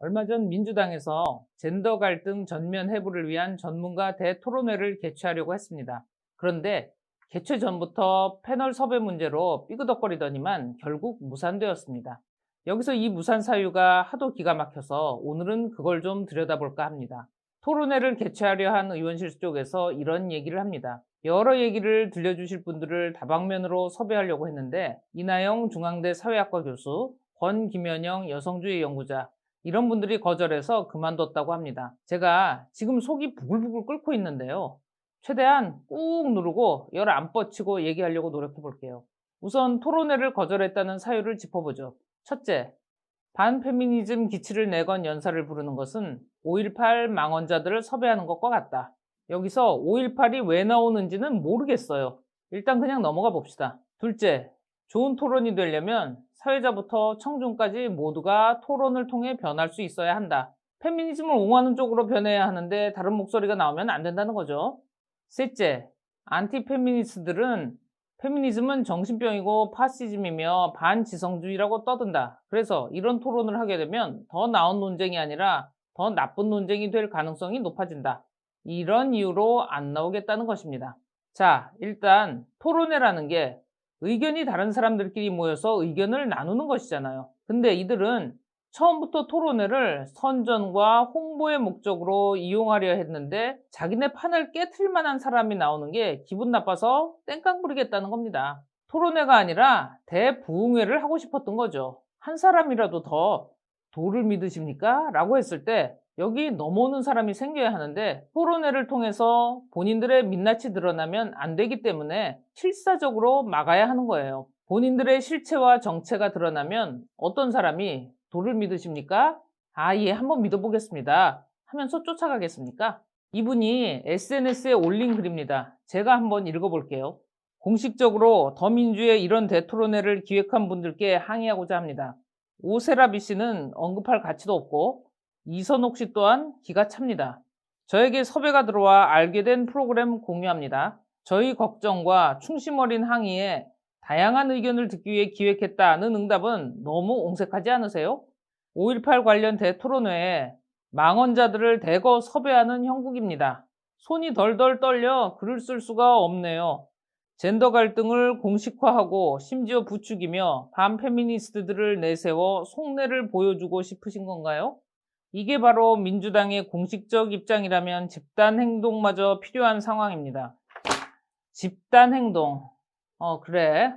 얼마 전 민주당에서 젠더 갈등 전면 해부를 위한 전문가 대토론회를 개최하려고 했습니다. 그런데 개최 전부터 패널 섭외 문제로 삐그덕거리더니만 결국 무산되었습니다. 여기서 이 무산 사유가 하도 기가 막혀서 오늘은 그걸 좀 들여다볼까 합니다. 토론회를 개최하려 한 의원실 쪽에서 이런 얘기를 합니다. 여러 얘기를 들려주실 분들을 다방면으로 섭외하려고 했는데 이나영 중앙대 사회학과 교수, 권김현영 여성주의 연구자 이런 분들이 거절해서 그만뒀다고 합니다. 제가 지금 속이 부글부글 끓고 있는데요. 최대한 꾹 누르고 열 안 뻗치고 얘기하려고 노력해 볼게요. 우선 토론회를 거절했다는 사유를 짚어보죠. 첫째, 반페미니즘 기치를 내건 연사를 부르는 것은 5.18 망언자들을 섭외하는 것과 같다. 여기서 5.18이 왜 나오는지는 모르겠어요. 일단 그냥 넘어가 봅시다. 둘째, 좋은 토론이 되려면 사회자부터 청중까지 모두가 토론을 통해 변할 수 있어야 한다. 페미니즘을 옹호하는 쪽으로 변해야 하는데 다른 목소리가 나오면 안 된다는 거죠. 셋째, 안티페미니스트들은 페미니즘은 정신병이고 파시즘이며 반지성주의라고 떠든다. 그래서 이런 토론을 하게 되면 더 나은 논쟁이 아니라 더 나쁜 논쟁이 될 가능성이 높아진다. 이런 이유로 안 나오겠다는 것입니다. 자, 일단 토론회라는 게 의견이 다른 사람들끼리 모여서 의견을 나누는 것이잖아요. 근데 이들은 처음부터 토론회를 선전과 홍보의 목적으로 이용하려 했는데 자기네 판을 깨트릴 만한 사람이 나오는 게 기분 나빠서 땡깡 부리겠다는 겁니다. 토론회가 아니라 대부흥회를 하고 싶었던 거죠. 한 사람이라도 더 도를 믿으십니까? 라고 했을 때 여기 넘어오는 사람이 생겨야 하는데 토론회를 통해서 본인들의 민낯이 드러나면 안 되기 때문에 실사적으로 막아야 하는 거예요. 본인들의 실체와 정체가 드러나면 어떤 사람이 도를 믿으십니까? 아, 예, 한번 믿어보겠습니다 하면서 쫓아가겠습니까? 이분이 SNS에 올린 글입니다. 제가 한번 읽어볼게요. 공식적으로 더민주의 이런 대토론회를 기획한 분들께 항의하고자 합니다. 오세라비 씨는 언급할 가치도 없고 이선옥 씨 또한 기가 찹니다. 저에게 섭외가 들어와 알게 된 프로그램 공유합니다. 저희 걱정과 충심 어린 항의에 다양한 의견을 듣기 위해 기획했다는 응답은 너무 옹색하지 않으세요? 5.18 관련 대토론회에 망언자들을 대거 섭외하는 형국입니다. 손이 덜덜 떨려 글을 쓸 수가 없네요. 젠더 갈등을 공식화하고 심지어 부추기며 반페미니스트들을 내세워 속내를 보여주고 싶으신 건가요? 이게 바로 민주당의 공식적 입장이라면 집단 행동마저 필요한 상황입니다. 집단 행동. 그래.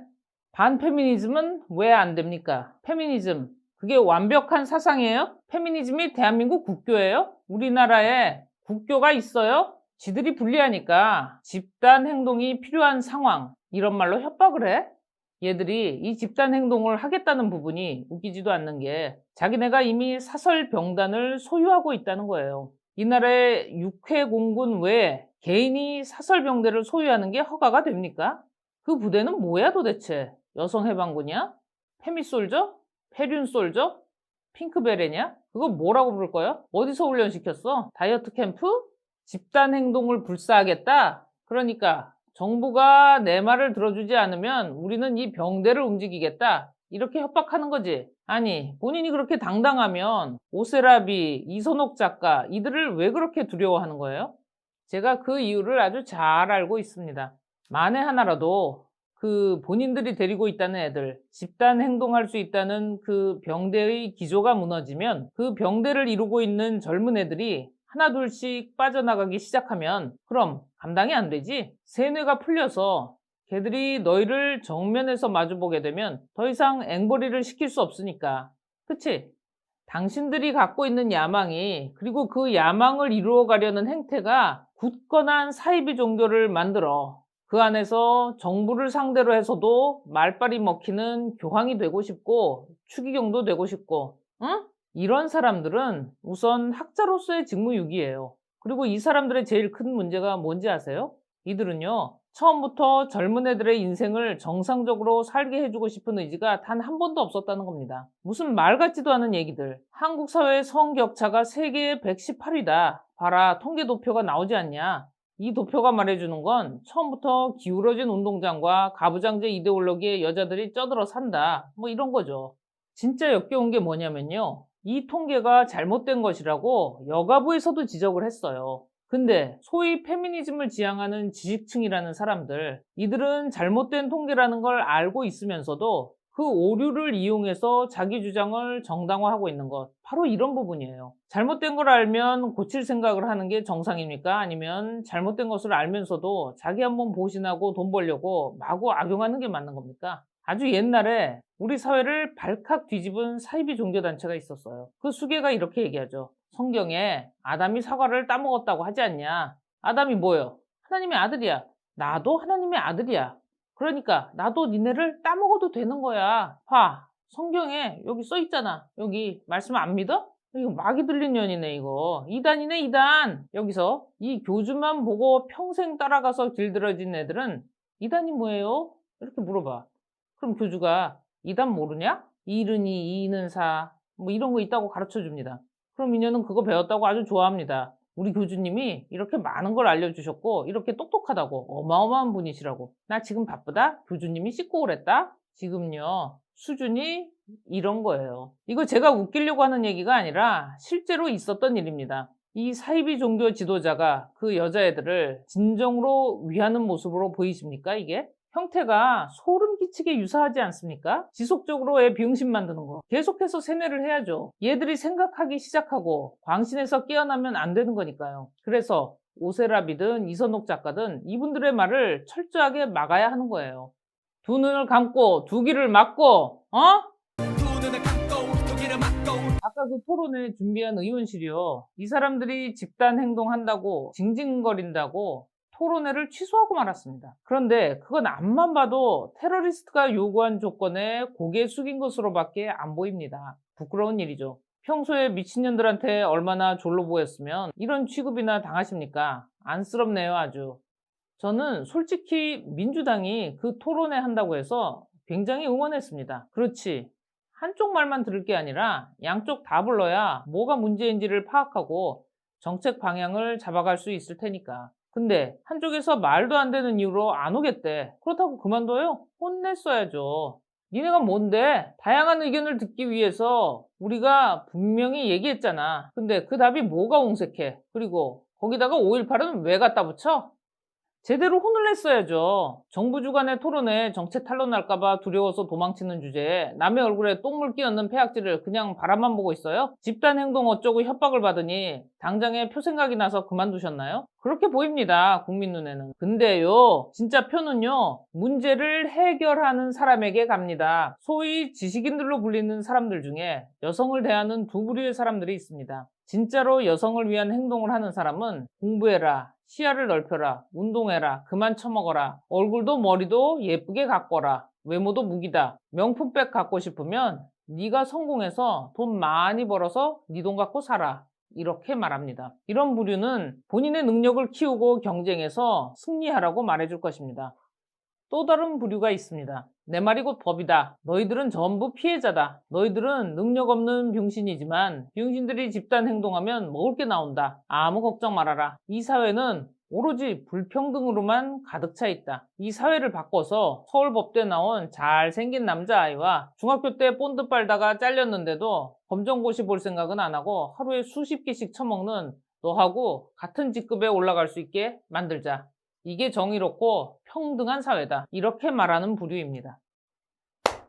반페미니즘은 왜 안 됩니까? 페미니즘. 그게 완벽한 사상이에요? 페미니즘이 대한민국 국교예요? 우리나라에 국교가 있어요? 지들이 불리하니까 집단 행동이 필요한 상황. 이런 말로 협박을 해? 얘들이 이 집단 행동을 하겠다는 부분이 웃기지도 않는 게 자기네가 이미 사설병단을 소유하고 있다는 거예요. 이 나라의 육해공군 외에 개인이 사설병대를 소유하는 게 허가가 됩니까? 그 부대는 뭐야 도대체? 여성해방군이야? 페미솔저? 페륜솔저? 핑크베레냐? 그거 뭐라고 부를 거야? 어디서 훈련시켰어? 다이어트 캠프? 집단 행동을 불사하겠다? 그러니까 정부가 내 말을 들어주지 않으면 우리는 이 병대를 움직이겠다. 이렇게 협박하는 거지. 아니, 본인이 그렇게 당당하면 오세라비, 이선옥 작가 이들을 왜 그렇게 두려워하는 거예요? 제가 그 이유를 아주 잘 알고 있습니다. 만에 하나라도 그 본인들이 데리고 있다는 애들, 집단 행동할 수 있다는 그 병대의 기조가 무너지면 그 병대를 이루고 있는 젊은 애들이 하나둘씩 빠져나가기 시작하면 그럼 감당이 안 되지. 세뇌가 풀려서 걔들이 너희를 정면에서 마주보게 되면 더 이상 앵벌이를 시킬 수 없으니까. 그치? 당신들이 갖고 있는 야망이 그리고 그 야망을 이루어가려는 행태가 굳건한 사이비 종교를 만들어 그 안에서 정부를 상대로 해서도 말빨이 먹히는 교황이 되고 싶고 추기경도 되고 싶고 응? 이런 사람들은 우선 학자로서의 직무유기예요. 그리고 이 사람들의 제일 큰 문제가 뭔지 아세요? 이들은요 처음부터 젊은 애들의 인생을 정상적으로 살게 해주고 싶은 의지가 단 한 번도 없었다는 겁니다. 무슨 말 같지도 않은 얘기들. 한국 사회의 성격차가 세계의 118위다. 봐라 통계 도표가 나오지 않냐. 이 도표가 말해주는 건 처음부터 기울어진 운동장과 가부장제 이데올로기에 여자들이 쩌들어 산다. 뭐 이런 거죠. 진짜 역겨운 게 뭐냐면요. 이 통계가 잘못된 것이라고 여가부에서도 지적을 했어요. 근데 소위 페미니즘을 지향하는 지식층이라는 사람들, 이들은 잘못된 통계라는 걸 알고 있으면서도 그 오류를 이용해서 자기 주장을 정당화하고 있는 것, 바로 이런 부분이에요. 잘못된 걸 알면 고칠 생각을 하는 게 정상입니까? 아니면 잘못된 것을 알면서도 자기 한번 보신하고 돈 벌려고 마구 악용하는 게 맞는 겁니까? 아주 옛날에 우리 사회를 발칵 뒤집은 사이비 종교단체가 있었어요. 그 수계가 이렇게 얘기하죠. 성경에 아담이 사과를 따먹었다고 하지 않냐? 아담이 뭐예요? 하나님의 아들이야. 나도 하나님의 아들이야. 그러니까 나도 니네를 따먹어도 되는 거야. 성경에 여기 써 있잖아. 여기 말씀 안 믿어? 이거 막이 들린 년이네 이거. 이단이네 이단. 여기서 이 교주만 보고 평생 따라가서 길들여진 애들은 이단이 뭐예요? 이렇게 물어봐. 그럼 교주가 이단 모르냐? 이른이 이는 사 뭐 이런 거 있다고 가르쳐 줍니다. 그럼 이녀는 그거 배웠다고 아주 좋아합니다. 우리 교주님이 이렇게 많은 걸 알려주셨고 이렇게 똑똑하다고 어마어마한 분이시라고. 나 지금 바쁘다? 교주님이 씻고 오랬다? 지금요 수준이 이런 거예요. 이거 제가 웃기려고 하는 얘기가 아니라 실제로 있었던 일입니다. 이 사이비 종교 지도자가 그 여자애들을 진정으로 위하는 모습으로 보이십니까 이게? 형태가 소름 끼치게 유사하지 않습니까? 지속적으로 애 비응신 만드는 거. 계속해서 세뇌를 해야죠. 얘들이 생각하기 시작하고 광신에서 깨어나면 안 되는 거니까요. 그래서 오세라비든 이선옥 작가든 이분들의 말을 철저하게 막아야 하는 거예요. 두 눈을 감고 두 귀를 막고 아까 그 토론회 준비한 의원실이요. 이 사람들이 집단 행동한다고 징징거린다고 토론회를 취소하고 말았습니다. 그런데 그건 앞만 봐도 테러리스트가 요구한 조건에 고개 숙인 것으로밖에 안 보입니다. 부끄러운 일이죠. 평소에 미친년들한테 얼마나 졸로 보였으면 이런 취급이나 당하십니까? 안쓰럽네요 아주. 저는 솔직히 민주당이 그 토론회 한다고 해서 굉장히 응원했습니다. 그렇지. 한쪽 말만 들을 게 아니라 양쪽 다 불러야 뭐가 문제인지를 파악하고 정책 방향을 잡아갈 수 있을 테니까. 근데 한쪽에서 말도 안 되는 이유로 안 오겠대. 그렇다고 그만둬요? 혼냈어야죠. 니네가 뭔데? 다양한 의견을 듣기 위해서 우리가 분명히 얘기했잖아. 근데 그 답이 뭐가 옹색해? 그리고 거기다가 5.18은 왜 갖다 붙여? 제대로 혼을 냈어야죠. 정부 주관의 토론에 정체 탄로날까봐 두려워서 도망치는 주제에 남의 얼굴에 똥물 끼얹는 폐악질을 그냥 바라만 보고 있어요? 집단 행동 어쩌고 협박을 받으니 당장에 표 생각이 나서 그만두셨나요? 그렇게 보입니다. 국민 눈에는. 근데요, 진짜 표는요, 문제를 해결하는 사람에게 갑니다. 소위 지식인들로 불리는 사람들 중에 여성을 대하는 두 부류의 사람들이 있습니다. 진짜로 여성을 위한 행동을 하는 사람은 공부해라, 시야를 넓혀라, 운동해라, 그만 처먹어라, 얼굴도 머리도 예쁘게 가꿔라, 외모도 무기다, 명품백 갖고 싶으면 네가 성공해서 돈 많이 벌어서 네 돈 갖고 살아. 이렇게 말합니다. 이런 부류는 본인의 능력을 키우고 경쟁해서 승리하라고 말해줄 것입니다. 또 다른 부류가 있습니다. 내 말이 곧 법이다. 너희들은 전부 피해자다. 너희들은 능력 없는 병신이지만 병신들이 집단 행동하면 먹을 게 나온다. 아무 걱정 말아라. 이 사회는 오로지 불평등으로만 가득 차 있다. 이 사회를 바꿔서 서울법대 나온 잘생긴 남자아이와 중학교 때 본드 빨다가 잘렸는데도 검정고시 볼 생각은 안 하고 하루에 수십 개씩 처먹는 너하고 같은 직급에 올라갈 수 있게 만들자. 이게 정의롭고 평등한 사회다. 이렇게 말하는 부류입니다.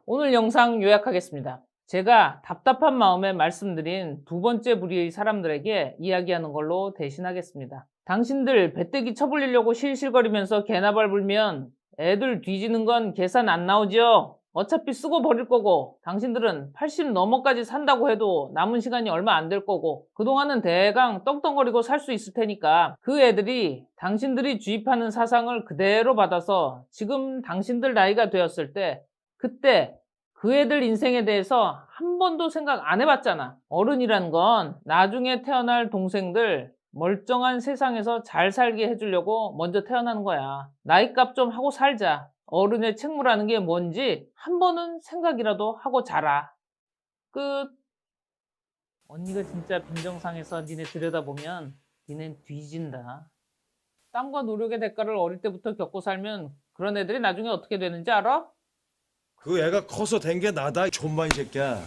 오늘 영상 요약하겠습니다. 제가 답답한 마음에 말씀드린 두 번째 부류의 사람들에게 이야기하는 걸로 대신하겠습니다. 당신들 배때기 쳐불리려고 실실거리면서 개나발 불면 애들 뒤지는 건 계산 안 나오죠? 어차피 쓰고 버릴 거고 당신들은 80 넘어까지 산다고 해도 남은 시간이 얼마 안 될 거고 그동안은 대강 떵떵거리고 살 수 있을 테니까 그 애들이 당신들이 주입하는 사상을 그대로 받아서 지금 당신들 나이가 되었을 때 그때 그 애들 인생에 대해서 한 번도 생각 안 해봤잖아. 어른이란 건 나중에 태어날 동생들 멀쩡한 세상에서 잘 살게 해주려고 먼저 태어나는 거야. 나이값 좀 하고 살자. 어른의 책무라는 게 뭔지 한 번은 생각이라도 하고 자라. 끝. 언니가 진짜 빈정상해서 니네 들여다보면 니넨 뒤진다. 땀과 노력의 대가를 어릴 때부터 겪고 살면 그런 애들이 나중에 어떻게 되는지 알아? 그 애가 커서 된 게 나다, 존만 이 새끼야.